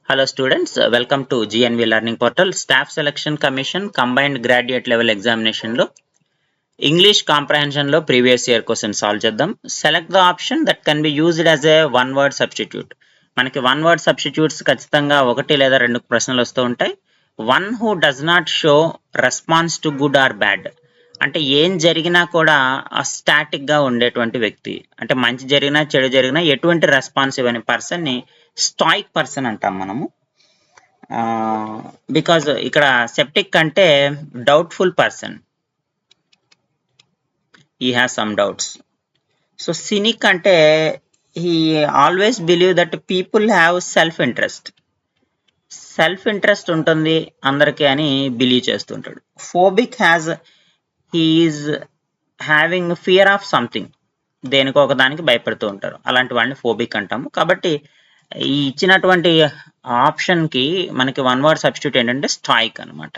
Hello students, welcome to GNV Learning Portal. Staff Selection Commission Combined Graduate Level Examination లో English Comprehension లో previous year question solve చేద్దాం. Select the option that can be used as a one word substitute. మనకి one word substitutes ఖచ్చితంగా ఒకటి లేదా రెండు ప్రశ్నలు వస్తూ ఉంటాయి. One who does not show response to good or bad. అంటే ఏం జరిగినా కూడా స్టాటిక్ గా ఉండేటువంటి వ్యక్తి, అంటే మంచి జరిగినా చెడు జరిగినా ఎటువంటి రెస్పాన్స్ ఇవ్వని పర్సన్ ని స్టాయిక్ పర్సన్ అంటాం మనము. బికాజ్ ఇక్కడ సెప్టిక్ అంటే doubtful person, he has some doubts. So cynic అంటే he always believe that people have self interest ఉంటుంది అందరికీ అని బిలీవ్ చేస్తుంటాడు. Phobic has he is having fear of something, దేనికో ఒక దానికి భయపడుతూ ఉంటారు, అలాంటి వాడిని ఫోబిక్ అంటాము. కాబట్టి ఈ ఇచ్చినటువంటి ఆప్షన్ కి మనకి వన్ వర్డ్ సబ్స్టిట్యూట్ ఏంటంటే స్టాయిక్ అన్నమాట.